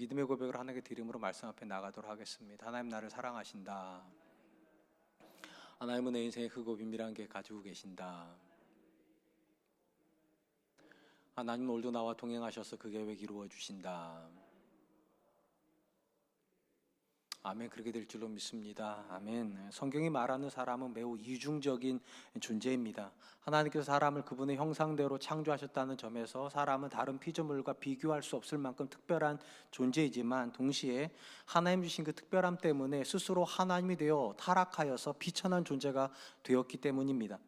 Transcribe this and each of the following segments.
믿음의 고백을 하나님께 드림으로 말씀 앞에 나가도록 하겠습니다. 하나님 나를 사랑하신다. 하나님은 내 인생에 크고 비밀한 계획 가지고 계신다. 하나님은 오늘도 나와 동행하셔서 그 계획 이루어 주신다. 아멘. 그렇게 될 줄로 믿습니다. 아멘. 성경이 말하는 사람은 매우 이중적인 존재입니다. 하나님께서 사람을 그분의 형상대로 창조하셨다는 점에서 사람은 다른 피조물과 비교할 수 없을 만큼 특별한 존재이지만 동시에 하나님 주신 그 특별함 때문에 스스로 하나님이 되어 타락하여서 비천한 존재가 되었기 때문입니다.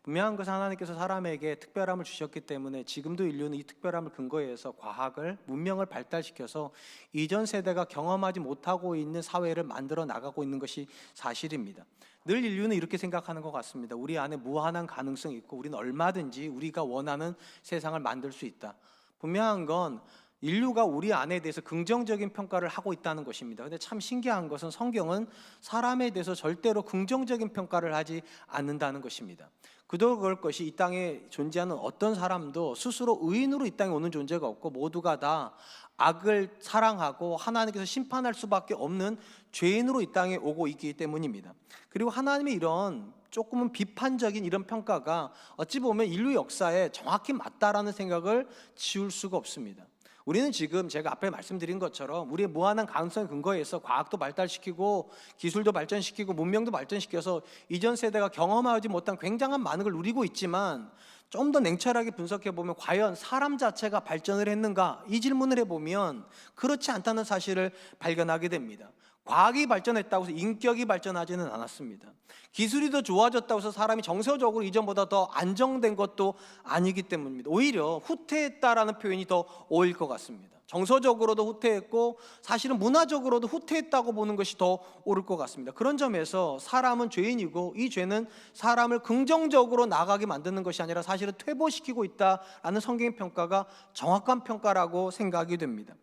분명한 것은 하나님께서 사람에게 특별함을 주셨기 때문에 지금도 인류는 이 특별함을 근거에 해서 과학을, 문명을 발달시켜서 이전 세대가 경험하지 못하고 있는 사회를 만들어 나가고 있는 것이 사실입니다. 늘 인류는 이렇게 생각하는 것 같습니다. 우리 안에 무한한 가능성이 있고 우리는 얼마든지 우리가 원하는 세상을 만들 수 있다. 분명한 건 인류가 우리 안에 대해서 긍정적인 평가를 하고 있다는 것입니다. 그런데 참 신기한 것은 성경은 사람에 대해서 절대로 긍정적인 평가를 하지 않는다는 것입니다. 그럴 것이 이 땅에 존재하는 어떤 사람도 스스로 의인으로 이 땅에 오는 존재가 없고 모두가 다 악을 사랑하고 하나님께서 심판할 수밖에 없는 죄인으로 이 땅에 오고 있기 때문입니다. 그리고 하나님의 이런 조금은 비판적인 이런 평가가 어찌 보면 인류 역사에 정확히 맞다라는 생각을 지울 수가 없습니다. 우리는 지금 제가 앞에 말씀드린 것처럼 우리의 무한한 가능성에 근거해서 과학도 발달시키고 기술도 발전시키고 문명도 발전시켜서 이전 세대가 경험하지 못한 굉장한 많은 걸 누리고 있지만 좀 더 냉철하게 분석해보면 과연 사람 자체가 발전을 했는가? 이 질문을 해보면 그렇지 않다는 사실을 발견하게 됩니다. 과학이 발전했다고 해서 인격이 발전하지는 않았습니다. 기술이 더 좋아졌다고 해서 사람이 정서적으로 이전보다 더 안정된 것도 아니기 때문입니다. 오히려 후퇴했다라는 표현이 더 어울릴 것 같습니다. 정서적으로도 후퇴했고 사실은 문화적으로도 후퇴했다고 보는 것이 더 옳을 것 같습니다. 그런 점에서 사람은 죄인이고 이 죄는 사람을 긍정적으로 나아가게 만드는 것이 아니라 사실은 퇴보시키고 있다라는 성경의 평가가 정확한 평가라고 생각이 됩니다.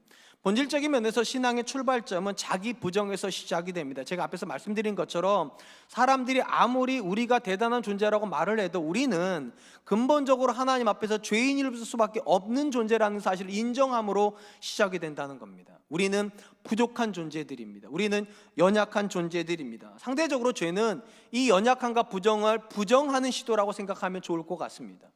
본질적인 면에서 신앙의 출발점은 자기 부정에서 시작이 됩니다. 제가 앞에서 말씀드린 것처럼 사람들이 아무리 우리가 대단한 존재라고 말을 해도 우리는 근본적으로 하나님 앞에서 죄인일 수밖에 없는 존재라는 사실을 인정함으로 시작이 된다는 겁니다. 우리는 부족한 존재들입니다. 우리는 연약한 존재들입니다. 상대적으로 죄는 이 연약함과 부정을 부정하는 시도라고 생각하면 좋을 것 같습니다.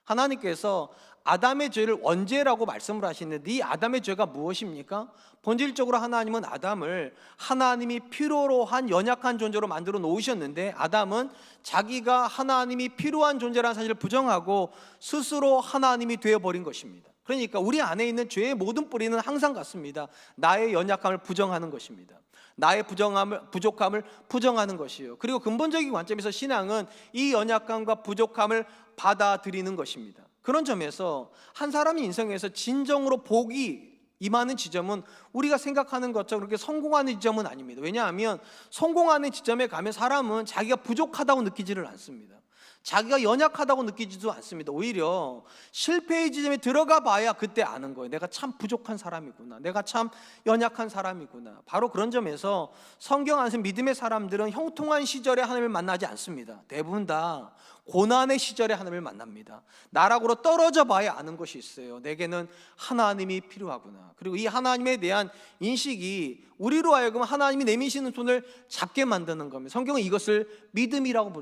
하나님께서 아담의 죄를 원죄라고 말씀을 하시는데 이 아담의 죄가 무엇입니까? 본질적으로 하나님은 아담을 하나님이 필요로 한 연약한 존재로 만들어 놓으셨는데 아담은 자기가 하나님이 필요한 존재라는 사실을 부정하고 스스로 하나님이 되어버린 것입니다. 그러니까 우리 안에 있는 죄의 모든 뿌리는 항상 같습니다. 나의 연약함을 부정하는 것입니다. 나의 부족함을 부정하는 것이에요. 그리고 근본적인 관점에서 신앙은 이 연약함과 부족함을 받아들이는 것입니다. 그런 점에서 한 사람의 인생에서 진정으로 복이 임하는 지점은 우리가 생각하는 것처럼 그렇게 성공하는 지점은 아닙니다. 왜냐하면 성공하는 지점에 가면 사람은 자기가 부족하다고 느끼지를 않습니다. 자기가 연약하다고 느끼지도 않습니다. 오히려 실패의 지점에 들어가 봐야 그때 아는 거예요. 내가 참 부족한 사람이구나. 내가 참 연약한 사람이구나. 바로 그런 점에서 성경 안에서 믿음의 사람들은 형통한 시절에 하나님을 만나지 않습니다. 대부분 다 고난의 시절에 하나님을 만납니다. 나락으로 떨어져 봐야 아는 것이 있어요. 내게는 하나님이 필요하구나. 그리고 이 하나님에 대한 인식이 우리로 하여금 하나님이 내미시는 손을 잡게 만드는 겁니다. 성경은 이것을 믿음이라고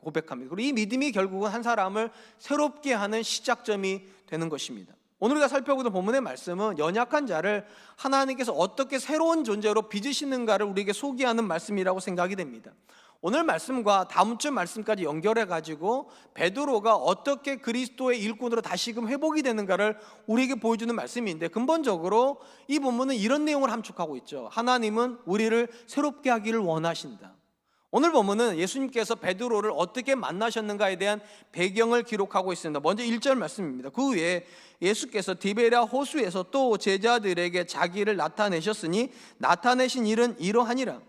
고백합니다. 그리고 이 믿음이 결국은 한 사람을 새롭게 하는 시작점이 되는 것입니다. 오늘 우리가 살펴보는 본문의 말씀은 연약한 자를 하나님께서 어떻게 새로운 존재로 빚으시는가를 우리에게 소개하는 말씀이라고 생각이 됩니다. 오늘 말씀과 다음 주 말씀까지 연결해가지고 베드로가 어떻게 그리스도의 일꾼으로 다시금 회복이 되는가를 우리에게 보여주는 말씀인데 근본적으로 이 본문은 이런 내용을 함축하고 있죠. 하나님은 우리를 새롭게 하기를 원하신다. 오늘 본문은 예수님께서 베드로를 어떻게 만나셨는가에 대한 배경을 기록하고 있습니다. 먼저 1절 말씀입니다. 그 후에 예수께서 디베랴 호수에서 또 제자들에게 자기를 나타내셨으니 나타내신 일은 이러하니라.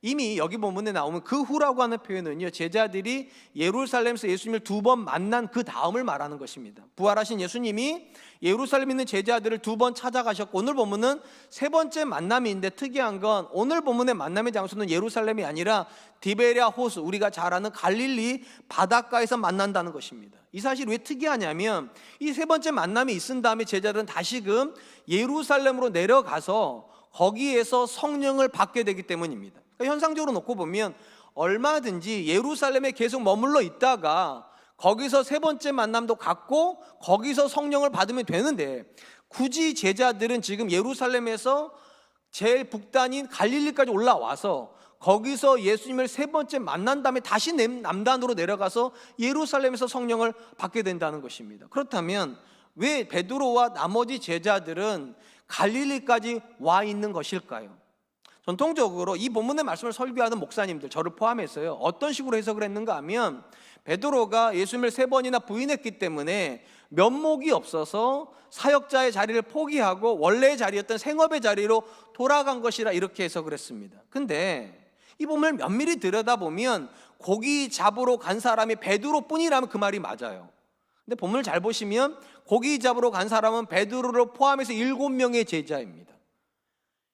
이미 여기 본문에 나오면 그 후라고 하는 표현은요, 제자들이 예루살렘에서 예수님을 2번 만난 그 다음을 말하는 것입니다. 부활하신 예수님이 예루살렘에 있는 제자들을 2번 찾아가셨고, 오늘 본문은 3번째 만남인데 특이한 건 오늘 본문의 만남의 장소는 예루살렘이 아니라 디베랴 호수, 우리가 잘 아는 갈릴리 바닷가에서 만난다는 것입니다. 이 사실이 왜 특이하냐면 이 3번째 만남이 있은 다음에 제자들은 다시금 예루살렘으로 내려가서 거기에서 성령을 받게 되기 때문입니다. 그러니까 현상적으로 놓고 보면 얼마든지 예루살렘에 계속 머물러 있다가 거기서 3번째 만남도 갖고 거기서 성령을 받으면 되는데, 굳이 제자들은 지금 예루살렘에서 제일 북단인 갈릴리까지 올라와서 거기서 예수님을 3번째 만난 다음에 다시 남단으로 내려가서 예루살렘에서 성령을 받게 된다는 것입니다. 그렇다면 왜 베드로와 나머지 제자들은 갈릴리까지 와 있는 것일까요? 전통적으로 이 본문의 말씀을 설교하는 목사님들, 저를 포함해서요, 어떤 식으로 해석을 했는가 하면, 베드로가 예수님을 3번이나 부인했기 때문에 면목이 없어서 사역자의 자리를 포기하고 원래의 자리였던 생업의 자리로 돌아간 것이라 이렇게 해석을 했습니다. 근데 이 본문을 면밀히 들여다보면 고기 잡으러 간 사람이 베드로뿐이라면 그 말이 맞아요. 근데 본문을 잘 보시면 고기 잡으러 간 사람은 베드로를 포함해서 7명의 제자입니다.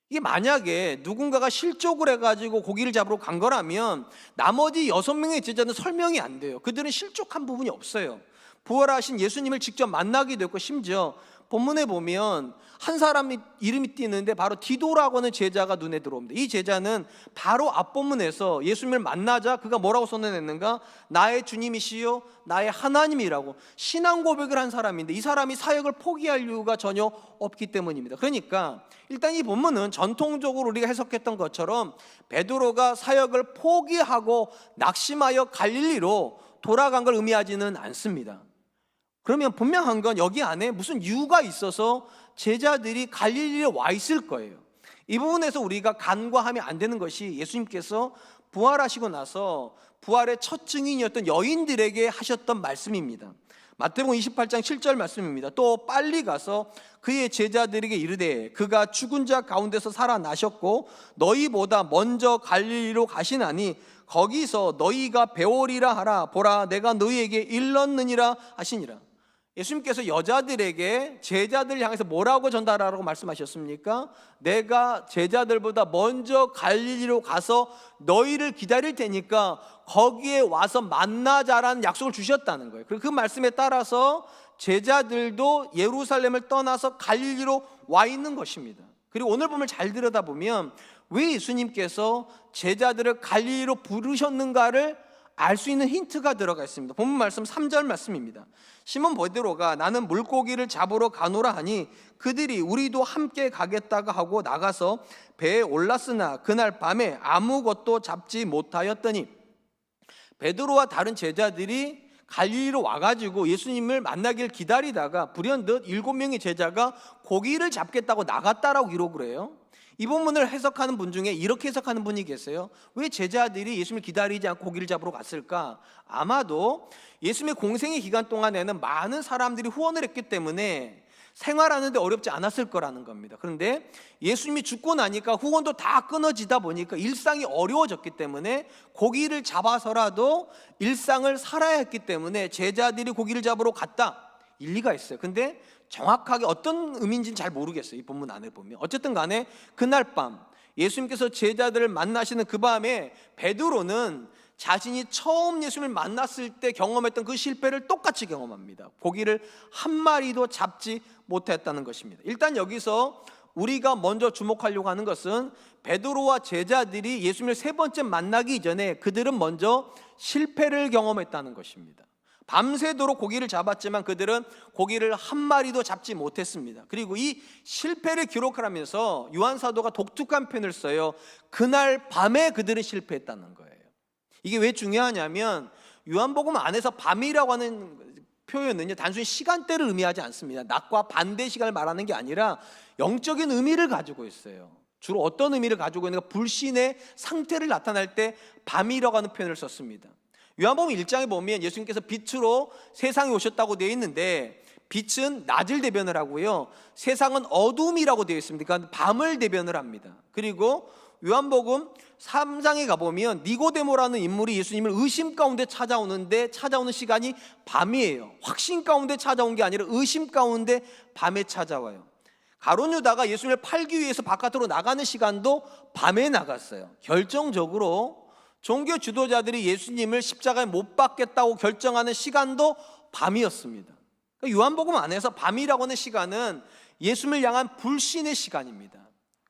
이게 만약에 누군가가 실족을 해가지고 고기를 잡으러 간 거라면 나머지 6명의 제자는 설명이 안 돼요. 그들은 실족한 부분이 없어요. 부활하신 예수님을 직접 만나기도 했고, 심지어 본문에 보면 한 사람 이름이 띄는데 바로 디도라고 하는 제자가 눈에 들어옵니다. 이 제자는 바로 앞본문에서 예수님을 만나자 그가 뭐라고 선언했는가? 나의 주님이시요 나의 하나님이라고 신앙 고백을 한 사람인데, 이 사람이 사역을 포기할 이유가 전혀 없기 때문입니다. 그러니까 일단 이 본문은 전통적으로 우리가 해석했던 것처럼 베드로가 사역을 포기하고 낙심하여 갈릴리로 돌아간 걸 의미하지는 않습니다. 그러면 분명한 건 여기 안에 무슨 이유가 있어서 제자들이 갈릴리에 와 있을 거예요. 이 부분에서 우리가 간과하면 안 되는 것이, 예수님께서 부활하시고 나서 부활의 첫 증인이었던 여인들에게 하셨던 말씀입니다. 마태복음 28장 7절 말씀입니다. 또 빨리 가서 그의 제자들에게 이르되 그가 죽은 자 가운데서 살아나셨고 너희보다 먼저 갈릴리로 가시나니 거기서 너희가 배우리라 하라. 보라, 내가 너희에게 일렀느니라 하시니라. 예수님께서 여자들에게 제자들 향해서 뭐라고 전달하라고 말씀하셨습니까? 내가 제자들보다 먼저 갈릴리로 가서 너희를 기다릴 테니까 거기에 와서 만나자라는 약속을 주셨다는 거예요. 그리고 그 말씀에 따라서 제자들도 예루살렘을 떠나서 갈릴리로 와 있는 것입니다. 그리고 오늘 본문을 잘 들여다보면 왜 예수님께서 제자들을 갈릴리로 부르셨는가를 알 수 있는 힌트가 들어가 있습니다. 본문 말씀 3절 말씀입니다. 시몬 베드로가 나는 물고기를 잡으러 가노라 하니 그들이 우리도 함께 가겠다고 하고 나가서 배에 올랐으나 그날 밤에 아무것도 잡지 못하였더니, 베드로와 다른 제자들이 갈릴리로 와가지고 예수님을 만나길 기다리다가 불현듯 7명의 제자가 고기를 잡겠다고 나갔다라고 기록을 해요. 이 본문을 해석하는 분 중에 이렇게 해석하는 분이 계세요. 왜 제자들이 예수님을 기다리지 않고 고기를 잡으러 갔을까? 아마도 예수님의 공생의 기간 동안에는 많은 사람들이 후원을 했기 때문에 생활하는데 어렵지 않았을 거라는 겁니다. 그런데 예수님이 죽고 나니까 후원도 다 끊어지다 보니까 일상이 어려워졌기 때문에 고기를 잡아서라도 일상을 살아야 했기 때문에 제자들이 고기를 잡으러 갔다, 일리가 있어요. 근데 정확하게 어떤 의미인지는 잘 모르겠어요. 이 본문 안에 보면 어쨌든 간에 그날 밤 예수님께서 제자들을 만나시는 그 밤에 베드로는 자신이 처음 예수님을 만났을 때 경험했던 그 실패를 똑같이 경험합니다. 고기를 한 마리도 잡지 못했다는 것입니다. 일단 여기서 우리가 먼저 주목하려고 하는 것은 베드로와 제자들이 예수님을 3번째 만나기 전에 그들은 먼저 실패를 경험했다는 것입니다. 밤새도록 고기를 잡았지만 그들은 고기를 한 마리도 잡지 못했습니다. 그리고 이 실패를 기록하면서 요한 사도가 독특한 표현을 써요. 그날 밤에 그들은 실패했다는 거예요. 이게 왜 중요하냐면 요한복음 안에서 밤이라고 하는 표현은요, 단순히 시간대를 의미하지 않습니다. 낮과 반대 시간을 말하는 게 아니라 영적인 의미를 가지고 있어요. 주로 어떤 의미를 가지고 있는가? 불신의 상태를 나타낼 때 밤이라고 하는 표현을 썼습니다. 요한복음 1장에 보면 예수님께서 빛으로 세상에 오셨다고 되어 있는데, 빛은 낮을 대변을 하고요, 세상은 어둠이라고 되어 있습니다. 그러니까 밤을 대변을 합니다. 그리고 요한복음 3장에 가보면 니고데모라는 인물이 예수님을 의심 가운데 찾아오는데 찾아오는 시간이 밤이에요. 확신 가운데 찾아온 게 아니라 의심 가운데 밤에 찾아와요. 가룟 유다가 예수님을 팔기 위해서 바깥으로 나가는 시간도 밤에 나갔어요. 결정적으로 종교 지도자들이 예수님을 십자가에 못 박겠다고 결정하는 시간도 밤이었습니다. 요한복음 안에서 밤이라고 하는 시간은 예수님을 향한 불신의 시간입니다.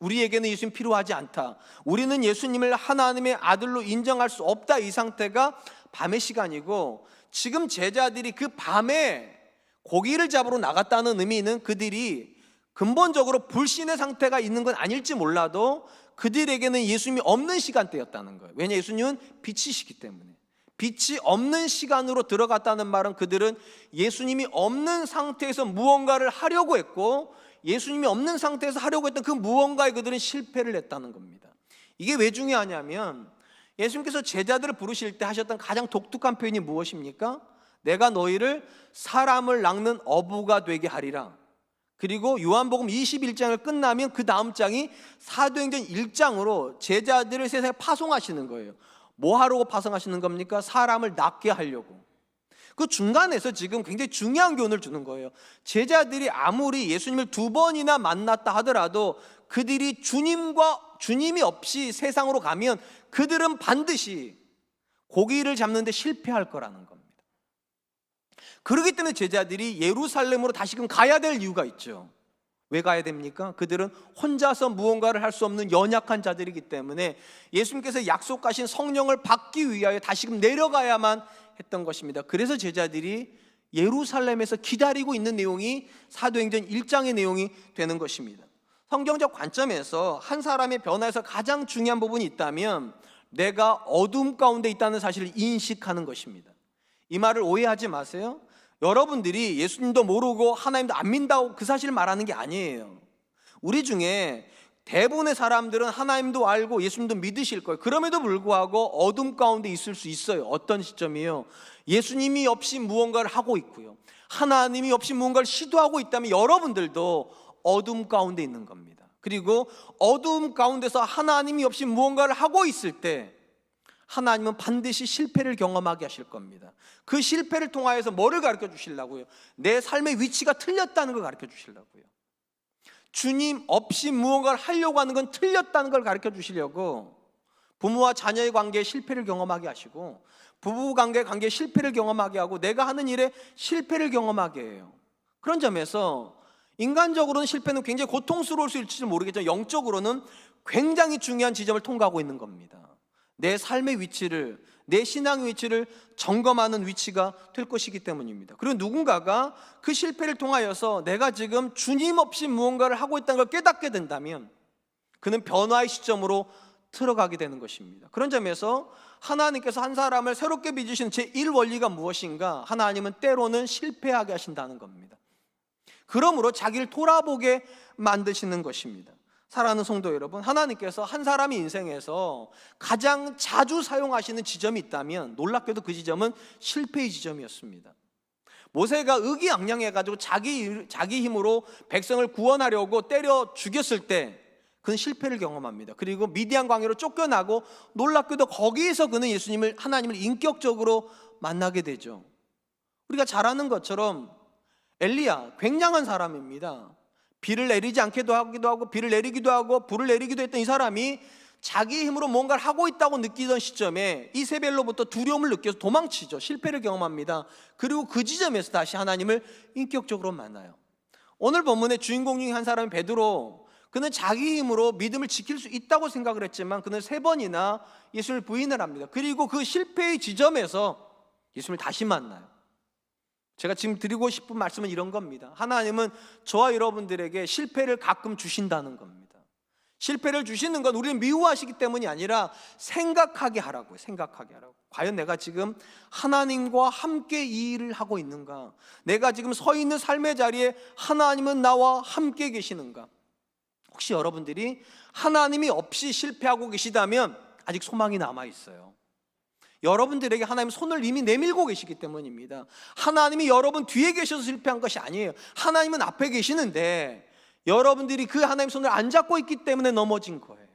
우리에게는 예수님 필요하지 않다, 우리는 예수님을 하나님의 아들로 인정할 수 없다, 이 상태가 밤의 시간이고, 지금 제자들이 그 밤에 고기를 잡으러 나갔다는 의미는 그들이 근본적으로 불신의 상태가 있는 건 아닐지 몰라도 그들에게는 예수님이 없는 시간대였다는 거예요. 왜냐, 예수님은 빛이시기 때문에. 빛이 없는 시간으로 들어갔다는 말은 그들은 예수님이 없는 상태에서 무언가를 하려고 했고, 예수님이 없는 상태에서 하려고 했던 그 무언가에 그들은 실패를 했다는 겁니다. 이게 왜 중요하냐면, 예수님께서 제자들을 부르실 때 하셨던 가장 독특한 표현이 무엇입니까? 내가 너희를 사람을 낚는 어부가 되게 하리라. 그리고 요한복음 21장을 끝나면 그 다음 장이 사도행전 1장으로 제자들을 세상에 파송하시는 거예요. 뭐 하려고 파송하시는 겁니까? 사람을 낚게 하려고. 그 중간에서 지금 굉장히 중요한 교훈을 주는 거예요. 제자들이 아무리 예수님을 2번이나 만났다 하더라도 그들이 주님이 없이 세상으로 가면 그들은 반드시 고기를 잡는 데 실패할 거라는 겁니다. 그렇기 때문에 제자들이 예루살렘으로 다시금 가야 될 이유가 있죠. 왜 가야 됩니까? 그들은 혼자서 무언가를 할 수 없는 연약한 자들이기 때문에 예수님께서 약속하신 성령을 받기 위하여 다시금 내려가야만 했던 것입니다. 그래서 제자들이 예루살렘에서 기다리고 있는 내용이 사도행전 1장의 내용이 되는 것입니다. 성경적 관점에서 한 사람의 변화에서 가장 중요한 부분이 있다면 내가 어둠 가운데 있다는 사실을 인식하는 것입니다. 이 말을 오해하지 마세요. 여러분들이 예수님도 모르고 하나님도 안 믿는다고 그 사실을 말하는 게 아니에요. 우리 중에 대부분의 사람들은 하나님도 알고 예수님도 믿으실 거예요. 그럼에도 불구하고 어둠 가운데 있을 수 있어요. 어떤 시점이요? 예수님이 없이 무언가를 하고 있고요, 하나님이 없이 무언가를 시도하고 있다면 여러분들도 어둠 가운데 있는 겁니다. 그리고 어둠 가운데서 하나님이 없이 무언가를 하고 있을 때 하나님은 반드시 실패를 경험하게 하실 겁니다. 그 실패를 통하여서 뭐를 가르쳐 주시려고요? 내 삶의 위치가 틀렸다는 걸 가르쳐 주시려고요. 주님 없이 무언가를 하려고 하는 건 틀렸다는 걸 가르쳐 주시려고 부모와 자녀의 관계에 실패를 경험하게 하시고, 부부관계의 실패를 경험하게 하고, 내가 하는 일에 실패를 경험하게 해요. 그런 점에서 인간적으로는 실패는 굉장히 고통스러울 수 있을지 모르겠지만 영적으로는 굉장히 중요한 지점을 통과하고 있는 겁니다. 내 삶의 위치를, 내 신앙의 위치를 점검하는 위치가 될 것이기 때문입니다. 그리고 누군가가 그 실패를 통하여서 내가 지금 주님 없이 무언가를 하고 있다는 걸 깨닫게 된다면 그는 변화의 시점으로 들어가게 되는 것입니다. 그런 점에서 하나님께서 한 사람을 새롭게 빚으시는 제1원리가 무엇인가? 하나님은 때로는 실패하게 하신다는 겁니다. 그러므로 자기를 돌아보게 만드시는 것입니다. 사랑하는 성도 여러분, 하나님께서 한 사람의 인생에서 가장 자주 사용하시는 지점이 있다면 놀랍게도 그 지점은 실패의 지점이었습니다. 모세가 의기양양해가지고 자기 힘으로 백성을 구원하려고 때려 죽였을 때 그는 실패를 경험합니다. 그리고 미디안 광야로 쫓겨나고 놀랍게도 거기에서 그는 하나님을 인격적으로 만나게 되죠. 우리가 잘 아는 것처럼 엘리야, 굉장한 사람입니다. 비를 내리지 않기도 하기도 하고 비를 내리기도 하고 불을 내리기도 했던 이 사람이 자기 힘으로 뭔가를 하고 있다고 느끼던 시점에 이세벨로부터 두려움을 느껴서 도망치죠. 실패를 경험합니다. 그리고 그 지점에서 다시 하나님을 인격적으로 만나요. 오늘 본문의 주인공 중에 한 사람이 베드로, 그는 자기 힘으로 믿음을 지킬 수 있다고 생각을 했지만 그는 3번이나 예수를 부인을 합니다. 그리고 그 실패의 지점에서 예수를 다시 만나요. 제가 지금 드리고 싶은 말씀은 이런 겁니다. 하나님은 저와 여러분들에게 실패를 가끔 주신다는 겁니다. 실패를 주시는 건 우리를 미워하시기 때문이 아니라 생각하게 하라고요. 생각하게 하라고. 과연 내가 지금 하나님과 함께 이 일을 하고 있는가? 내가 지금 서 있는 삶의 자리에 하나님은 나와 함께 계시는가? 혹시 여러분들이 하나님이 없이 실패하고 계시다면 아직 소망이 남아 있어요. 여러분들에게 하나님 손을 이미 내밀고 계시기 때문입니다. 하나님이 여러분 뒤에 계셔서 실패한 것이 아니에요. 하나님은 앞에 계시는데 여러분들이 그 하나님 손을 안 잡고 있기 때문에 넘어진 거예요.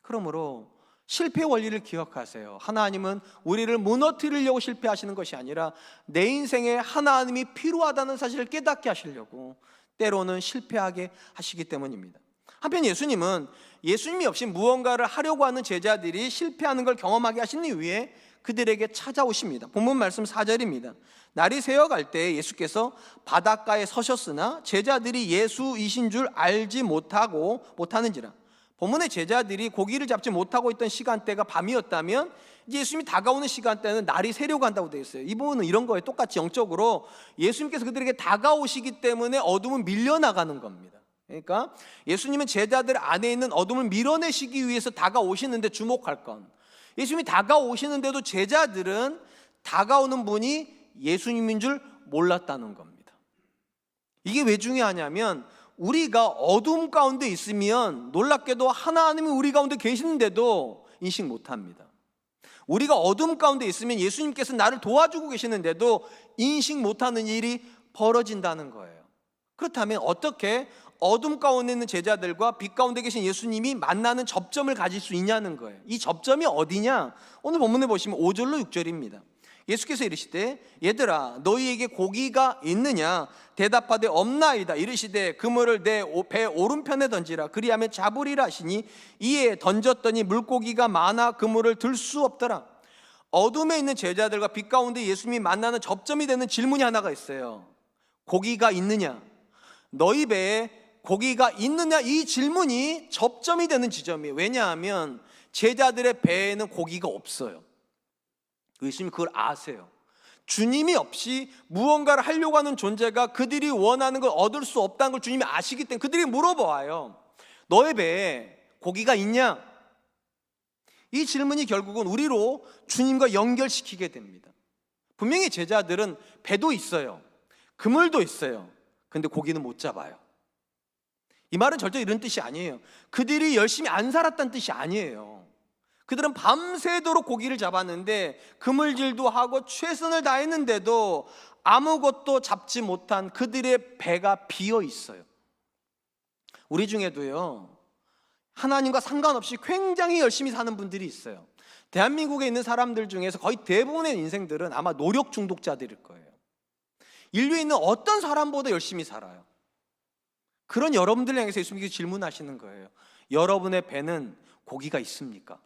그러므로 실패 원리를 기억하세요. 하나님은 우리를 무너뜨리려고 실패하시는 것이 아니라 내 인생에 하나님이 필요하다는 사실을 깨닫게 하시려고 때로는 실패하게 하시기 때문입니다. 한편 예수님이 없이 무언가를 하려고 하는 제자들이 실패하는 걸 경험하게 하신 이후에 그들에게 찾아오십니다. 본문 말씀 4절입니다. 날이 새어갈 때 예수께서 바닷가에 서셨으나 제자들이 예수이신 줄 알지 못하는지라. 본문의 제자들이 고기를 잡지 못하고 있던 시간대가 밤이었다면 예수님이 다가오는 시간대는 날이 새려고 한다고 되어 있어요. 이 부분은 이런 거예요. 똑같이 영적으로 예수님께서 그들에게 다가오시기 때문에 어둠은 밀려나가는 겁니다. 그러니까 예수님은 제자들 안에 있는 어둠을 밀어내시기 위해서 다가오시는데 주목할 건, 예수님이 다가오시는데도 제자들은 다가오는 분이 예수님인 줄 몰랐다는 겁니다. 이게 왜 중요하냐면 우리가 어둠 가운데 있으면 놀랍게도 하나님이 우리 가운데 계시는데도 인식 못합니다. 우리가 어둠 가운데 있으면 예수님께서 나를 도와주고 계시는데도 인식 못하는 일이 벌어진다는 거예요. 그렇다면 어떻게 어둠 가운데 있는 제자들과 빛 가운데 계신 예수님이 만나는 접점을 가질 수 있냐는 거예요. 이 접점이 어디냐? 오늘 본문에 보시면 5절로 6절입니다. 예수께서 이르시되 얘들아 너희에게 고기가 있느냐? 대답하되 없나이다. 이르시되 그물을 내 배 오른편에 던지라. 그리하면 잡으리라 하시니 이에 던졌더니 물고기가 많아 그물을 들 수 없더라. 어둠에 있는 제자들과 빛 가운데 예수님이 만나는 접점이 되는 질문이 하나가 있어요. 고기가 있느냐? 너희 배에 고기가 있느냐? 이 질문이 접점이 되는 지점이에요. 왜냐하면 제자들의 배에는 고기가 없어요. 예수님이 그걸 아세요. 주님이 없이 무언가를 하려고 하는 존재가 그들이 원하는 걸 얻을 수 없다는 걸 주님이 아시기 때문에 그들이 물어봐요. 너의 배에 고기가 있냐? 이 질문이 결국은 우리로 주님과 연결시키게 됩니다. 분명히 제자들은 배도 있어요, 그물도 있어요. 근데 고기는 못 잡아요. 이 말은 절대 이런 뜻이 아니에요. 그들이 열심히 안 살았다는 뜻이 아니에요. 그들은 밤새도록 고기를 잡았는데 그물질도 하고 최선을 다했는데도 아무것도 잡지 못한 그들의 배가 비어 있어요. 우리 중에도요, 하나님과 상관없이 굉장히 열심히 사는 분들이 있어요. 대한민국에 있는 사람들 중에서 거의 대부분의 인생들은 아마 노력 중독자들일 거예요. 인류에 있는 어떤 사람보다 열심히 살아요. 그런 여러분들 향해서 예수님께서 질문하시는 거예요. 여러분의 배는 고기가 있습니까?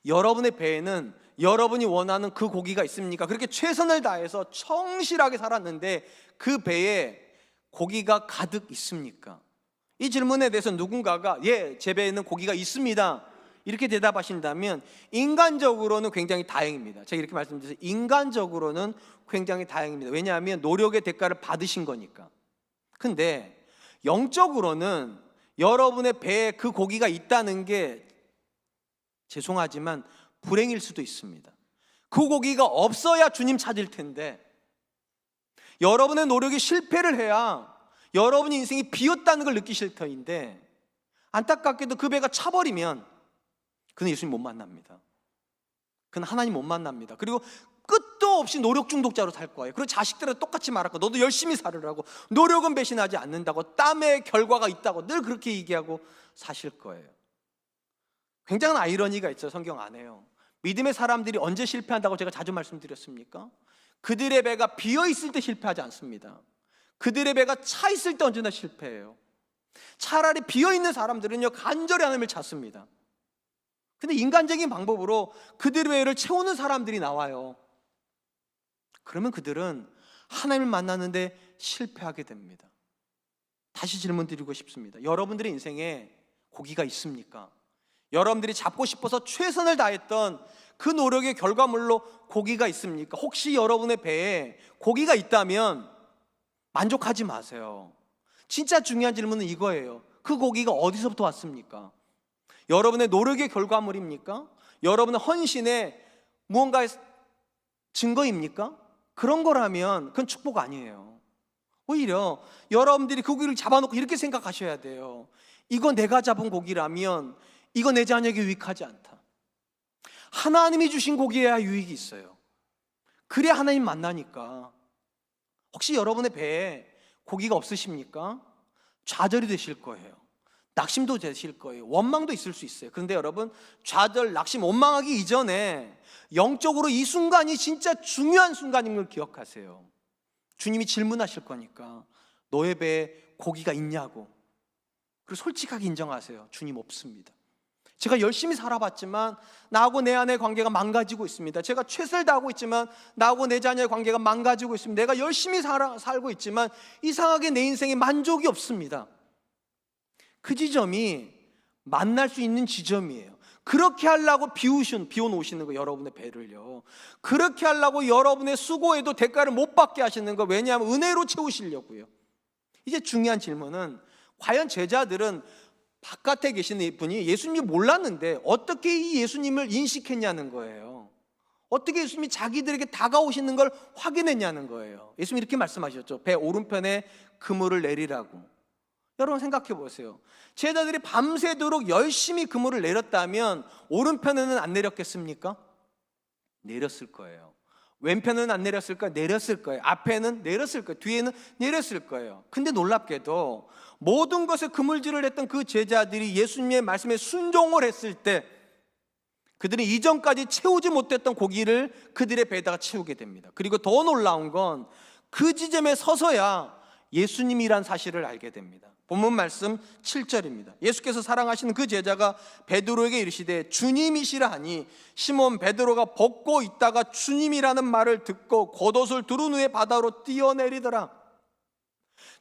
여러분의 배에는 여러분이 원하는 그 고기가 있습니까? 그렇게 최선을 다해서 성실하게 살았는데 그 배에 고기가 가득 있습니까? 이 질문에 대해서 누군가가 제 배에는 고기가 있습니다, 이렇게 대답하신다면 인간적으로는 굉장히 다행입니다. 제가 이렇게 말씀드려서 인간적으로는 굉장히 다행입니다. 왜냐하면 노력의 대가를 받으신 거니까. 근데 영적으로는 여러분의 배에 그 고기가 있다는 게 죄송하지만 불행일 수도 있습니다. 그 고기가 없어야 주님 찾을 텐데, 여러분의 노력이 실패를 해야 여러분의 인생이 비었다는 걸 느끼실 터인데, 안타깝게도 그 배가 차버리면 그는 예수님 못 만납니다. 그는 하나님 못 만납니다. 그리고 끝도 없이 노력 중독자로 살 거예요. 그리고 자식들한테 똑같이 말할 거예요. 너도 열심히 살으라고, 노력은 배신하지 않는다고, 땀의 결과가 있다고 늘 그렇게 얘기하고 사실 거예요. 굉장한 아이러니가 있어요. 성경 안에요. 믿음의 사람들이 언제 실패한다고 제가 자주 말씀드렸습니까? 그들의 배가 비어있을 때 실패하지 않습니다. 그들의 배가 차 있을 때 언제나 실패해요. 차라리 비어있는 사람들은요, 간절히 하나님을 찾습니다. 근데 인간적인 방법으로 그들의 배를 채우는 사람들이 나와요. 그러면 그들은 하나님을 만나는데 실패하게 됩니다. 다시 질문 드리고 싶습니다. 여러분들의 인생에 고기가 있습니까? 여러분들이 잡고 싶어서 최선을 다했던 그 노력의 결과물로 고기가 있습니까? 혹시 여러분의 배에 고기가 있다면 만족하지 마세요. 진짜 중요한 질문은 이거예요. 그 고기가 어디서부터 왔습니까? 여러분의 노력의 결과물입니까? 여러분의 헌신의 무언가의 증거입니까? 그런 거라면 그건 축복 아니에요. 오히려 여러분들이 그 고기를 잡아놓고 이렇게 생각하셔야 돼요. 이거 내가 잡은 고기라면 이거 내 자녀에게 유익하지 않다. 하나님이 주신 고기에야 유익이 있어요. 그래야 하나님 만나니까. 혹시 여러분의 배에 고기가 없으십니까? 좌절이 되실 거예요. 낙심도 되실 거예요. 원망도 있을 수 있어요. 그런데 여러분, 좌절, 낙심, 원망하기 이전에 영적으로 이 순간이 진짜 중요한 순간인 걸 기억하세요. 주님이 질문하실 거니까 너의 배에 고기가 있냐고. 그리고 솔직하게 인정하세요. 주님 없습니다. 제가 열심히 살아봤지만 나하고 내 아내의 관계가 망가지고 있습니다. 제가 최선을 다하고 있지만 나하고 내 자녀의 관계가 망가지고 있습니다. 내가 열심히 살고 있지만 이상하게 내 인생에 만족이 없습니다. 그 지점이 만날 수 있는 지점이에요. 그렇게 하려고 비워놓으시는 거, 여러분의 배를요. 그렇게 하려고 여러분의 수고에도 대가를 못 받게 하시는 거. 왜냐하면 은혜로 채우시려고요. 이제 중요한 질문은, 과연 제자들은 바깥에 계시는 분이 예수님이 몰랐는데 어떻게 이 예수님을 인식했냐는 거예요. 어떻게 예수님이 자기들에게 다가오시는 걸 확인했냐는 거예요. 예수님이 이렇게 말씀하셨죠. 배 오른편에 그물을 내리라고. 여러분 생각해 보세요. 제자들이 밤새도록 열심히 그물을 내렸다면 오른편에는 안 내렸겠습니까? 내렸을 거예요. 왼편은 안 내렸을까요? 내렸을 거예요. 앞에는 내렸을 거예요. 뒤에는 내렸을 거예요. 근데 놀랍게도 모든 것에 그물질을 했던 그 제자들이 예수님의 말씀에 순종을 했을 때 그들은 이전까지 채우지 못했던 고기를 그들의 배에다가 채우게 됩니다. 그리고 더 놀라운 건 그 지점에 서서야 예수님이란 사실을 알게 됩니다. 본문 말씀 7절입니다. 예수께서 사랑하시는 그 제자가 베드로에게 이르시되 주님이시라 하니 시몬 베드로가 벗고 있다가 주님이라는 말을 듣고 겉옷을 두른 후에 바다로 뛰어내리더라.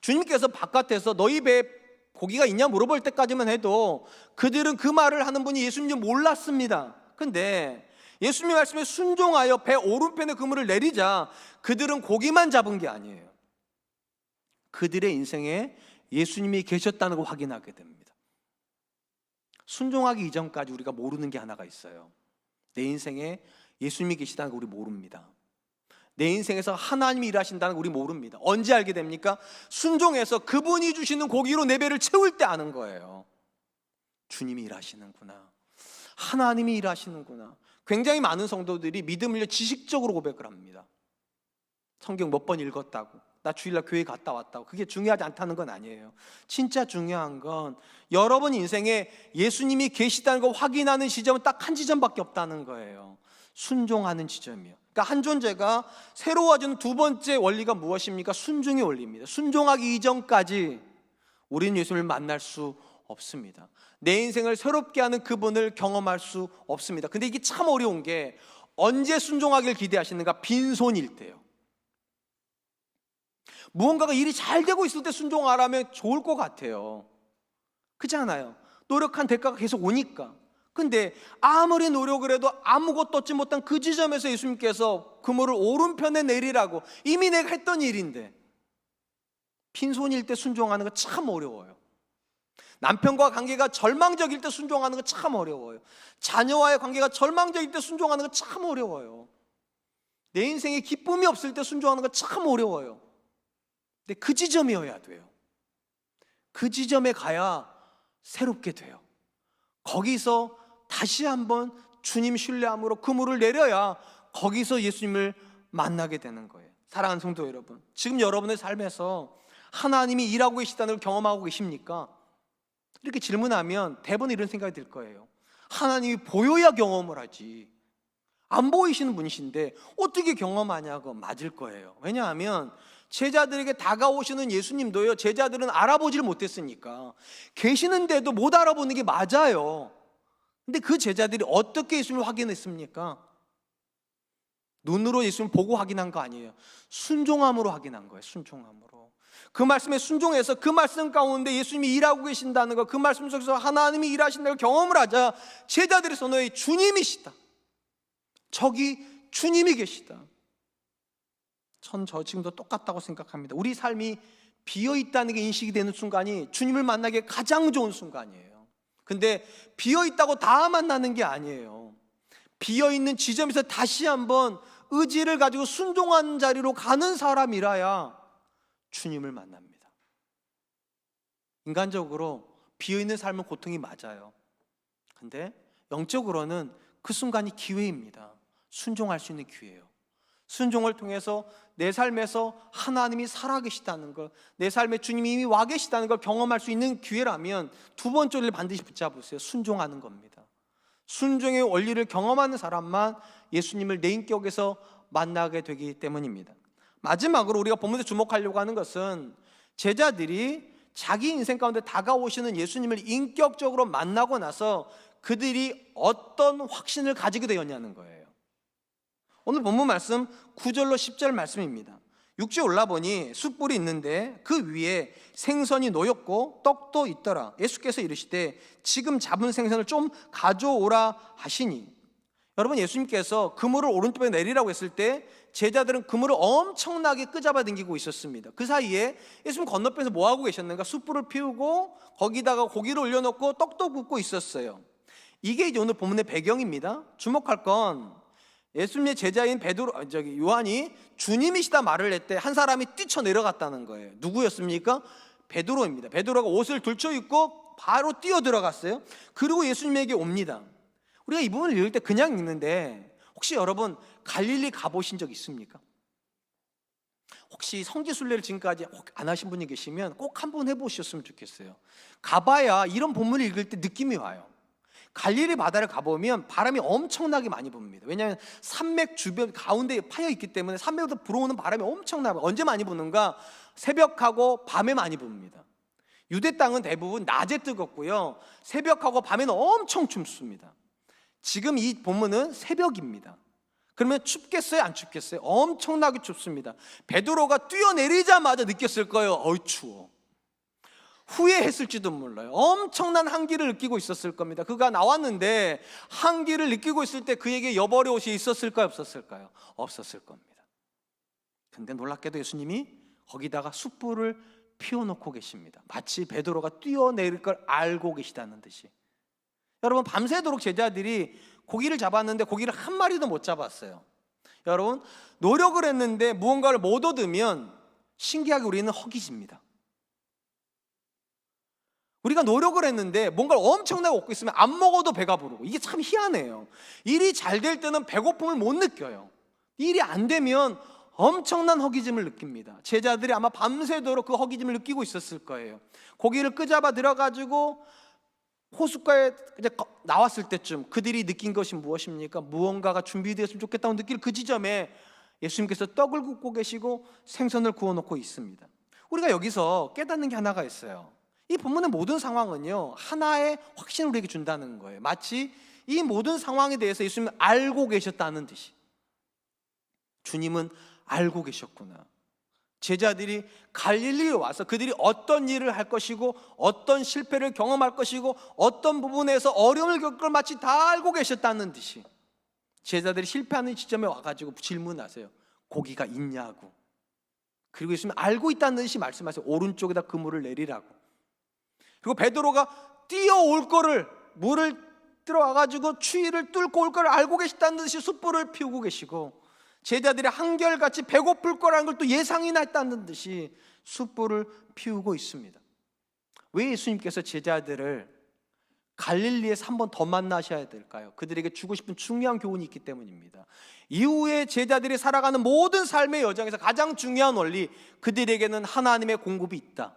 주님께서 바깥에서 너희 배에 고기가 있냐 물어볼 때까지만 해도 그들은 그 말을 하는 분이 예수님인지 몰랐습니다. 근데 예수님의 말씀에 순종하여 배 오른편에 그물을 내리자 그들은 고기만 잡은 게 아니에요. 그들의 인생에 예수님이 계셨다는 걸 확인하게 됩니다. 순종하기 이전까지 우리가 모르는 게 하나가 있어요. 내 인생에 예수님이 계시다는 걸 우리 모릅니다. 내 인생에서 하나님이 일하신다는 걸 우리 모릅니다. 언제 알게 됩니까? 순종해서 그분이 주시는 고기로 내 배를 채울 때 아는 거예요. 주님이 일하시는구나, 하나님이 일하시는구나. 굉장히 많은 성도들이 믿음을 지식적으로 고백을 합니다. 성경 몇 번 읽었다고, 나 주일날 교회 갔다 왔다고. 그게 중요하지 않다는 건 아니에요. 진짜 중요한 건 여러분 인생에 예수님이 계시다는 걸 확인하는 지점은 딱 한 지점밖에 없다는 거예요. 순종하는 지점이요. 그러니까 한 존재가 새로워지는 두 번째 원리가 무엇입니까? 순종의 원리입니다. 순종하기 이전까지 우리는 예수님을 만날 수 없습니다. 내 인생을 새롭게 하는 그분을 경험할 수 없습니다. 근데 이게 참 어려운 게, 언제 순종하기를 기대하시는가? 빈손일 때요. 무언가가 일이 잘 되고 있을 때 순종하라면 좋을 것 같아요. 그렇지 않아요? 노력한 대가가 계속 오니까. 근데 아무리 노력을 해도 아무것도 얻지 못한 그 지점에서 예수님께서 그물을 오른편에 내리라고, 이미 내가 했던 일인데 빈손일 때 순종하는 거 참 어려워요. 남편과 관계가 절망적일 때 순종하는 거 참 어려워요. 자녀와의 관계가 절망적일 때 순종하는 거 참 어려워요. 내 인생에 기쁨이 없을 때 순종하는 거 참 어려워요. 근데 그 지점이어야 돼요. 그 지점에 가야 새롭게 돼요. 거기서 다시 한번 주님 신뢰함으로 그물을 내려야 거기서 예수님을 만나게 되는 거예요. 사랑하는 성도 여러분, 지금 여러분의 삶에서 하나님이 일하고 계시다는 걸 경험하고 계십니까? 이렇게 질문하면 대부분 이런 생각이 들 거예요. 하나님이 보여야 경험을 하지, 안 보이시는 분이신데 어떻게 경험하냐고. 맞을 거예요. 왜냐하면 제자들에게 다가오시는 예수님도요, 제자들은 알아보지를 못했으니까 계시는데도 못 알아보는 게 맞아요. 근데 그 제자들이 어떻게 예수님을 확인했습니까? 눈으로 예수님을 보고 확인한 거 아니에요. 순종함으로 확인한 거예요. 순종함으로. 그 말씀에 순종해서 그 말씀 가운데 예수님이 일하고 계신다는 거, 그 말씀 속에서 하나님이 일하신다는 걸 경험을 하자 제자들이 선호해 주님이시다, 저기 주님이 계시다. 저 지금도 똑같다고 생각합니다. 우리 삶이 비어있다는 게 인식이 되는 순간이 주님을 만나기에 가장 좋은 순간이에요. 근데 비어있다고 다 만나는 게 아니에요. 비어있는 지점에서 다시 한번 의지를 가지고 순종한 자리로 가는 사람이라야 주님을 만납니다. 인간적으로 비어있는 삶은 고통이 맞아요. 근데 영적으로는 그 순간이 기회입니다. 순종할 수 있는 기회예요. 순종을 통해서 내 삶에서 하나님이 살아계시다는 걸, 내 삶에 주님이 이미 와 계시다는 걸 경험할 수 있는 기회라면 두 번째를 반드시 붙잡으세요. 순종하는 겁니다. 순종의 원리를 경험하는 사람만 예수님을 내 인격에서 만나게 되기 때문입니다. 마지막으로 우리가 본문에 주목하려고 하는 것은 제자들이 자기 인생 가운데 다가오시는 예수님을 인격적으로 만나고 나서 그들이 어떤 확신을 가지게 되었냐는 거예요. 오늘 본문 말씀 9절로 10절 말씀입니다. 육지에 올라보니 숯불이 있는데 그 위에 생선이 놓였고 떡도 있더라. 예수께서 이르시되 지금 잡은 생선을 좀 가져오라 하시니, 여러분, 예수님께서 그물을 오른쪽에 내리라고 했을 때 제자들은 그물을 엄청나게 끄잡아 당기고 있었습니다. 그 사이에 예수님 건너편에서 뭐 하고 계셨는가? 숯불을 피우고 거기다가 고기를 올려놓고 떡도 굽고 있었어요. 이게 이제 오늘 본문의 배경입니다. 주목할 건 예수님의 제자인 요한이 주님이시다 말을 할 때 한 사람이 뛰쳐내려갔다는 거예요. 누구였습니까? 베드로입니다. 베드로가 옷을 들쳐입고 바로 뛰어 들어갔어요. 그리고 예수님에게 옵니다. 우리가 이 부분을 읽을 때 그냥 읽는데, 혹시 여러분 갈릴리 가보신 적 있습니까? 혹시 성지순례를 지금까지 안 하신 분이 계시면 꼭 한번 해보셨으면 좋겠어요. 가봐야 이런 본문을 읽을 때 느낌이 와요. 갈릴리 바다를 가보면 바람이 엄청나게 많이 붑니다. 왜냐하면 산맥 주변 가운데에 파여 있기 때문에 산맥에서 불어오는 바람이 엄청나요. 언제 많이 부는가? 새벽하고 밤에 많이 붑니다. 유대 땅은 대부분 낮에 뜨겁고요, 새벽하고 밤에는 엄청 춥습니다. 지금 이 본문은 새벽입니다. 그러면 춥겠어요? 안 춥겠어요? 엄청나게 춥습니다. 베드로가 뛰어내리자마자 느꼈을 거예요. 어이 추워. 후회했을지도 몰라요. 엄청난 한기를 느끼고 있었을 겁니다. 그가 나왔는데 한기를 느끼고 있을 때 그에게 여벌의 옷이 있었을까요? 없었을까요? 없었을 겁니다. 근데 놀랍게도 예수님이 거기다가 숯불을 피워놓고 계십니다. 마치 베드로가 뛰어내릴 걸 알고 계시다는 듯이. 여러분, 밤새도록 제자들이 고기를 잡았는데 고기를 한 마리도 못 잡았어요. 여러분, 노력을 했는데 무언가를 못 얻으면 신기하게 우리는 허기집니다. 우리가 노력을 했는데 뭔가를 엄청나게 얻고 있으면 안 먹어도 배가 부르고, 이게 참 희한해요. 일이 잘 될 때는 배고픔을 못 느껴요. 일이 안 되면 엄청난 허기짐을 느낍니다. 제자들이 아마 밤새도록 그 허기짐을 느끼고 있었을 거예요. 고기를 끄잡아 들어가지고 호숫가에 이제 나왔을 때쯤 그들이 느낀 것이 무엇입니까? 무언가가 준비되었으면 좋겠다고 느낄 그 지점에 예수님께서 떡을 굽고 계시고 생선을 구워놓고 있습니다. 우리가 여기서 깨닫는 게 하나가 있어요. 이 본문의 모든 상황은요, 하나의 확신을 우리에게 준다는 거예요. 마치 이 모든 상황에 대해서 예수님은 알고 계셨다는 듯이. 주님은 알고 계셨구나. 제자들이 갈릴리에 와서 그들이 어떤 일을 할 것이고 어떤 실패를 경험할 것이고 어떤 부분에서 어려움을 겪을 걸 마치 다 알고 계셨다는 듯이 제자들이 실패하는 지점에 와가지고 질문하세요. 고기가 있냐고. 그리고 예수님은 알고 있다는 듯이 말씀하세요. 오른쪽에다 그물을 내리라고. 그리고 베드로가 뛰어올 거를, 물을 들어와가지고 추위를 뚫고 올 거를 알고 계셨다는 듯이 숯불을 피우고 계시고, 제자들이 한결같이 배고플 거라는 걸 또 예상이나 했다는 듯이 숯불을 피우고 있습니다. 왜 예수님께서 제자들을 갈릴리에서 한 번 더 만나셔야 될까요? 그들에게 주고 싶은 중요한 교훈이 있기 때문입니다. 이후에 제자들이 살아가는 모든 삶의 여정에서 가장 중요한 원리, 그들에게는 하나님의 공급이 있다.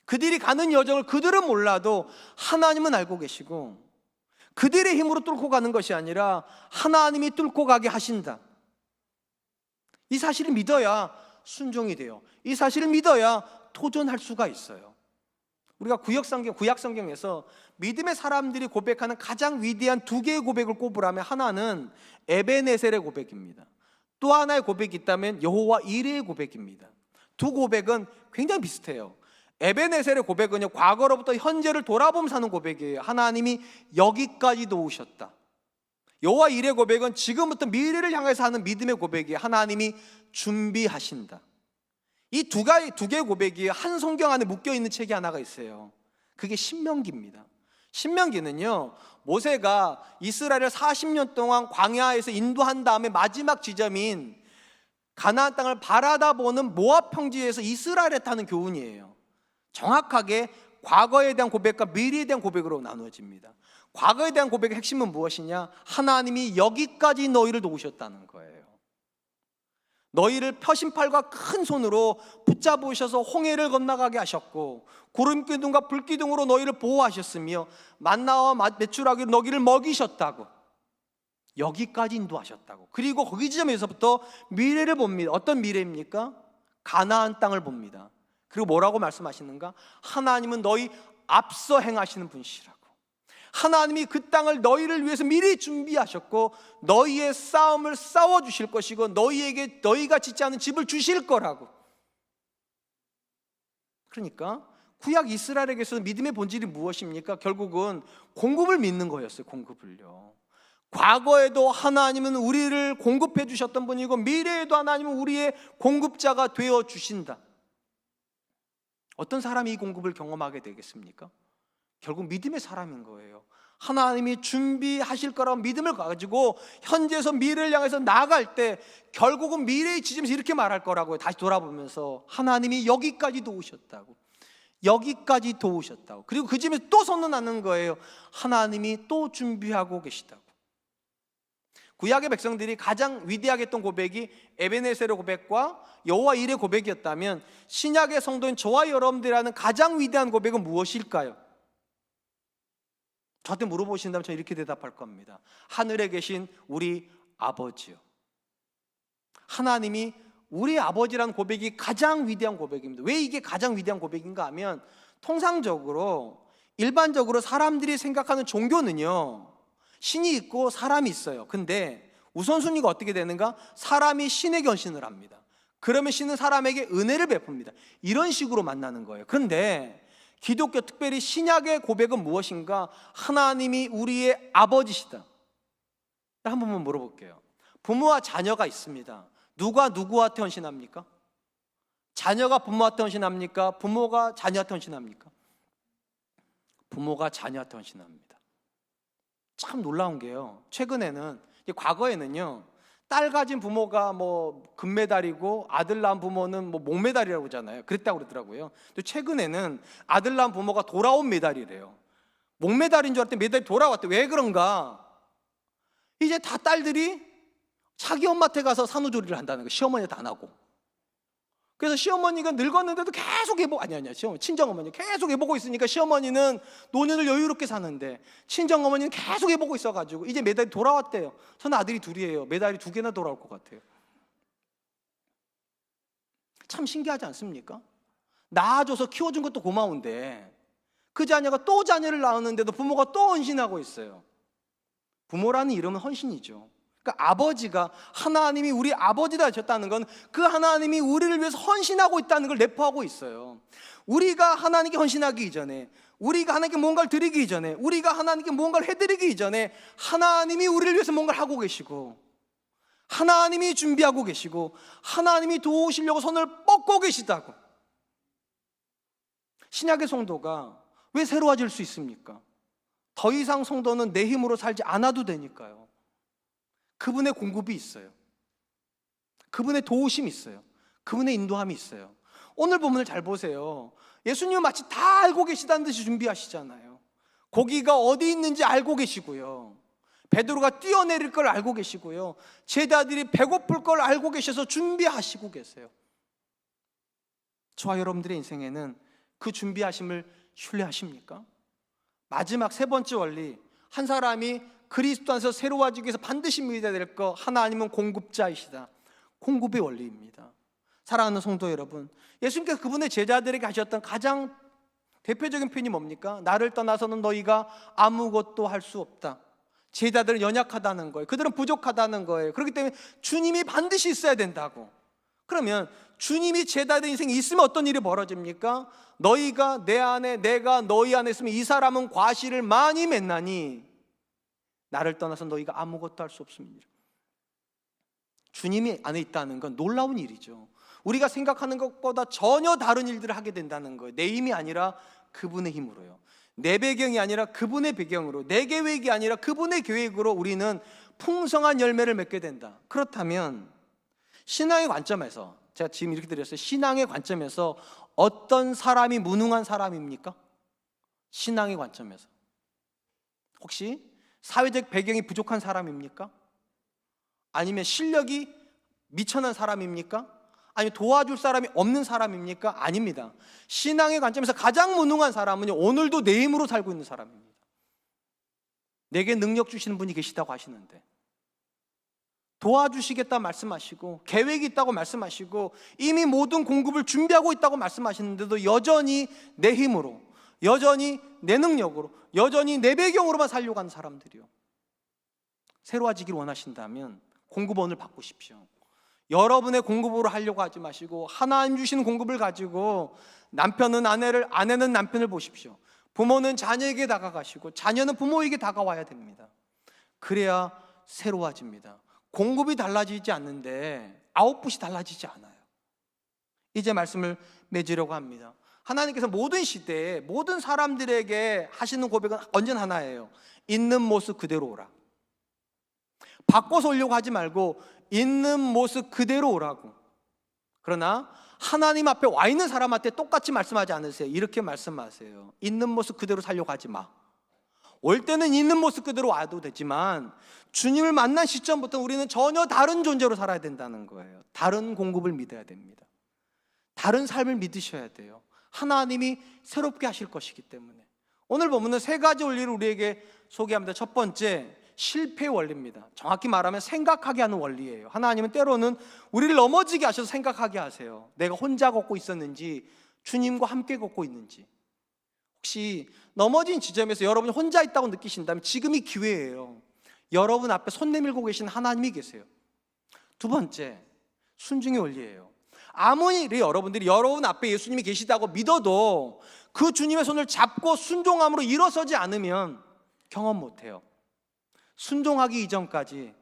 그들이 가는 여정을 그들은 몰라도 하나님은 알고 계시고, 그들의 힘으로 뚫고 가는 것이 아니라 하나님이 뚫고 가게 하신다. 이 사실을 믿어야 순종이 돼요. 이 사실을 믿어야 도전할 수가 있어요. 우리가 구약성경에서 믿음의 사람들이 고백하는 가장 위대한 두 개의 고백을 꼽으라면 하나는 에베네셀의 고백입니다. 또 하나의 고백이 있다면 여호와 이레의 고백입니다. 두 고백은 굉장히 비슷해요. 에베네셀의 고백은요, 과거로부터 현재를 돌아보면서 하는 고백이에요. 하나님이 여기까지 도우셨다. 여호와 이레의 고백은 지금부터 미래를 향해서 하는 믿음의 고백이에요. 하나님이 준비하신다. 이 두 개의 고백이 한 성경 안에 묶여있는 책이 하나가 있어요. 그게 신명기입니다. 신명기는요, 모세가 이스라엘을 40년 동안 광야에서 인도한 다음에 마지막 지점인 가나안 땅을 바라다 보는 모압 평지에서 이스라엘에 타는 교훈이에요. 정확하게 과거에 대한 고백과 미래에 대한 고백으로 나누어집니다. 과거에 대한 고백의 핵심은 무엇이냐? 하나님이 여기까지 너희를 도우셨다는 거예요. 너희를 펴신팔과 큰 손으로 붙잡으셔서 홍해를 건너가게 하셨고, 구름기둥과 불기둥으로 너희를 보호하셨으며 만나와 메추라기로 너희를 먹이셨다고, 여기까지 인도하셨다고. 그리고 거기 지점에서부터 미래를 봅니다. 어떤 미래입니까? 가나안 땅을 봅니다. 그리고 뭐라고 말씀하시는가? 하나님은 너희 앞서 행하시는 분이시라고. 하나님이 그 땅을 너희를 위해서 미리 준비하셨고, 너희의 싸움을 싸워주실 것이고, 너희에게 너희가 짓지 않은 집을 주실 거라고. 그러니까 구약 이스라엘에게서 믿음의 본질이 무엇입니까? 결국은 공급을 믿는 거였어요. 공급을요. 과거에도 하나님은 우리를 공급해 주셨던 분이고, 미래에도 하나님은 우리의 공급자가 되어 주신다. 어떤 사람이 이 공급을 경험하게 되겠습니까? 결국 믿음의 사람인 거예요. 하나님이 준비하실 거라고 믿음을 가지고 현재에서 미래를 향해서 나아갈 때 결국은 미래의 지점에서 이렇게 말할 거라고요. 다시 돌아보면서 하나님이 여기까지 도우셨다고, 여기까지 도우셨다고. 그리고 그 지점에서 또 선언하는 거예요. 하나님이 또 준비하고 계시다고. 구약의 백성들이 가장 위대하게 했던 고백이 에베네셀의 고백과 여호와 일의 고백이었다면, 신약의 성도인 저와 여러분들이 하는 가장 위대한 고백은 무엇일까요? 저한테 물어보신다면 저는 이렇게 대답할 겁니다. 하늘에 계신 우리 아버지요. 하나님이 우리 아버지라는 고백이 가장 위대한 고백입니다. 왜 이게 가장 위대한 고백인가 하면, 통상적으로 일반적으로 사람들이 생각하는 종교는요, 신이 있고 사람이 있어요. 근데 우선순위가 어떻게 되는가? 사람이 신에게 헌신을 합니다. 그러면 신은 사람에게 은혜를 베풉니다. 이런 식으로 만나는 거예요. 그런데 기독교, 특별히 신약의 고백은 무엇인가? 하나님이 우리의 아버지시다. 한 번만 물어볼게요. 부모와 자녀가 있습니다. 누가 누구한테 헌신합니까? 자녀가 부모한테 헌신합니까? 부모가 자녀한테 헌신합니까? 부모가 자녀한테 헌신합니다. 참 놀라운 게요, 최근에는, 과거에는요, 딸 가진 부모가 뭐 금메달이고 아들 낳은 부모는 뭐 목메달이라고 하잖아요. 그랬다고 그러더라고요. 근데 최근에는 아들 낳은 부모가 돌아온 메달이래요. 목메달인 줄 알았더니 메달이 돌아왔대. 왜 그런가? 이제 다 딸들이 자기 엄마한테 가서 산후조리를 한다는 거예요. 시어머니한테 안 하고. 그래서 시어머니가 늙었는데도 계속 친정어머니 계속 해보고 있으니까 시어머니는 노년을 여유롭게 사는데, 친정어머니는 계속 해보고 있어가지고 이제 메달이 돌아왔대요. 저는 아들이 둘이에요. 메달이 2개나 돌아올 것 같아요. 참 신기하지 않습니까? 낳아줘서 키워준 것도 고마운데 그 자녀가 또 자녀를 낳았는데도 부모가 또 헌신하고 있어요. 부모라는 이름은 헌신이죠. 그러니까 아버지가, 하나님이 우리 아버지다 하셨다는 건 그 하나님이 우리를 위해서 헌신하고 있다는 걸 내포하고 있어요. 우리가 하나님께 헌신하기 이전에, 우리가 하나님께 뭔가를 드리기 이전에, 우리가 하나님께 뭔가를 해드리기 이전에 하나님이 우리를 위해서 뭔가를 하고 계시고, 하나님이 준비하고 계시고, 하나님이 도우시려고 손을 뻗고 계시다고. 신약의 성도가 왜 새로워질 수 있습니까? 더 이상 성도는 내 힘으로 살지 않아도 되니까요. 그분의 공급이 있어요. 그분의 도우심이 있어요. 그분의 인도함이 있어요. 오늘 본문을 잘 보세요. 예수님은 마치 다 알고 계시다는 듯이 준비하시잖아요. 고기가 어디 있는지 알고 계시고요, 베드로가 뛰어내릴 걸 알고 계시고요, 제자들이 배고플 걸 알고 계셔서 준비하시고 계세요. 저와 여러분들의 인생에는 그 준비하심을 신뢰하십니까? 마지막 3번째 원리, 한 사람이 그리스도 안에서 새로워지기 위해서 반드시 믿어야 될 거, 하나님은 공급자이시다. 공급의 원리입니다. 사랑하는 성도 여러분, 예수님께서 그분의 제자들에게 하셨던 가장 대표적인 표현이 뭡니까? 나를 떠나서는 너희가 아무것도 할 수 없다. 제자들은 연약하다는 거예요. 그들은 부족하다는 거예요. 그렇기 때문에 주님이 반드시 있어야 된다고. 그러면 주님이 제자들 인생에 있으면 어떤 일이 벌어집니까? 너희가 내 안에, 내가 너희 안에 있으면 이 사람은 과실을 많이 맺나니 나를 떠나서 너희가 아무것도 할 수 없습니다. 주님이 안에 있다는 건 놀라운 일이죠. 우리가 생각하는 것보다 전혀 다른 일들을 하게 된다는 거예요. 내 힘이 아니라 그분의 힘으로요. 내 배경이 아니라 그분의 배경으로, 내 계획이 아니라 그분의 계획으로 우리는 풍성한 열매를 맺게 된다. 그렇다면 신앙의 관점에서, 제가 지금 이렇게 드렸어요. 신앙의 관점에서 어떤 사람이 무능한 사람입니까? 신앙의 관점에서. 혹시 사회적 배경이 부족한 사람입니까? 아니면 실력이 미천한 사람입니까? 아니면 도와줄 사람이 없는 사람입니까? 아닙니다. 신앙의 관점에서 가장 무능한 사람은요, 오늘도 내 힘으로 살고 있는 사람입니다. 내게 능력 주시는 분이 계시다고 하시는데, 도와주시겠다 말씀하시고 계획이 있다고 말씀하시고 이미 모든 공급을 준비하고 있다고 말씀하시는데도 여전히 내 힘으로, 여전히 내 능력으로, 여전히 내 배경으로만 살려고 하는 사람들이요. 새로워지길 원하신다면 공급원을 바꾸십시오. 여러분의 공급으로 하려고 하지 마시고 하나님 주시는 공급을 가지고 남편은 아내를, 아내는 남편을 보십시오. 부모는 자녀에게 다가가시고 자녀는 부모에게 다가와야 됩니다. 그래야 새로워집니다. 공급이 달라지지 않는데 아웃풋이 달라지지 않아요. 이제 말씀을 맺으려고 합니다. 하나님께서 모든 시대에 모든 사람들에게 하시는 고백은 언제나 하나예요. 있는 모습 그대로 오라. 바꿔서 오려고 하지 말고 있는 모습 그대로 오라고. 그러나 하나님 앞에 와 있는 사람한테 똑같이 말씀하지 않으세요. 이렇게 말씀하세요. 있는 모습 그대로 살려고 하지 마. 올 때는 있는 모습 그대로 와도 되지만 주님을 만난 시점부터 우리는 전혀 다른 존재로 살아야 된다는 거예요. 다른 공급을 믿어야 됩니다. 다른 삶을 믿으셔야 돼요. 하나님이 새롭게 하실 것이기 때문에. 오늘 보면은 세 가지 원리를 우리에게 소개합니다. 첫 번째, 실패 원리입니다. 정확히 말하면 생각하게 하는 원리예요. 하나님은 때로는 우리를 넘어지게 하셔서 생각하게 하세요. 내가 혼자 걷고 있었는지 주님과 함께 걷고 있는지. 혹시 넘어진 지점에서 여러분이 혼자 있다고 느끼신다면 지금이 기회예요. 여러분 앞에 손 내밀고 계신 하나님이 계세요. 두 번째, 순종의 원리예요. 아무리 여러분들이 여러분 앞에 예수님이 계시다고 믿어도 그 주님의 손을 잡고 순종함으로 일어서지 않으면 경험 못해요. 순종하기 이전까지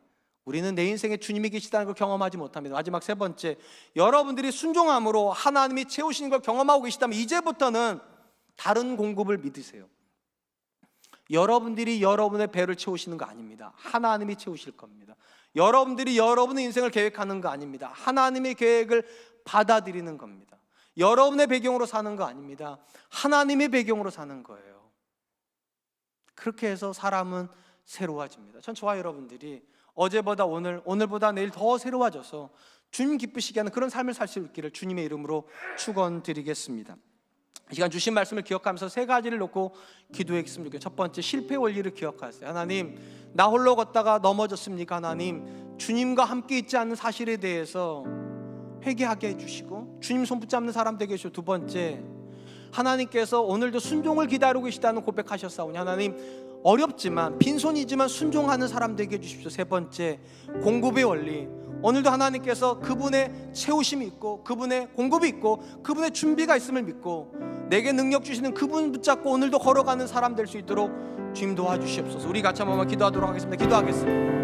우리는 내 인생에 주님이 계시다는 걸 경험하지 못합니다. 마지막 세 번째, 여러분들이 순종함으로 하나님이 채우시는 걸 경험하고 계시다면 이제부터는 다른 공급을 믿으세요. 여러분들이 여러분의 배를 채우시는 거 아닙니다. 하나님이 채우실 겁니다. 여러분들이 여러분의 인생을 계획하는 거 아닙니다. 하나님의 계획을 받아들이는 겁니다. 여러분의 배경으로 사는 거 아닙니다. 하나님의 배경으로 사는 거예요. 그렇게 해서 사람은 새로워집니다. 전 저와 여러분들이 어제보다 오늘, 오늘보다 내일 더 새로워져서 주님 기쁘시게 하는 그런 삶을 살 수 있기를 주님의 이름으로 축원드리겠습니다. 이 시간 주신 말씀을 기억하면서 세 가지를 놓고 기도했으면 좋겠어요. 첫 번째, 실패 원리를 기억하세요. 하나님, 나 홀로 걷다가 넘어졌습니까? 하나님, 주님과 함께 있지 않는 사실에 대해서 회개하게 해주시고 주님 손 붙잡는 사람 되게 해주시고, 두 번째, 하나님께서 오늘도 순종을 기다리고 계시다는 고백하셨사오니 하나님, 어렵지만 빈손이지만 순종하는 사람 되게 해주십시오. 세 번째, 공급의 원리. 오늘도 하나님께서 그분의 채우심이 있고 그분의 공급이 있고 그분의 준비가 있음을 믿고 내게 능력 주시는 그분 붙잡고 오늘도 걸어가는 사람 될 수 있도록 주님 도와주시옵소서. 우리 같이 한번 기도하도록 하겠습니다. 기도하겠습니다.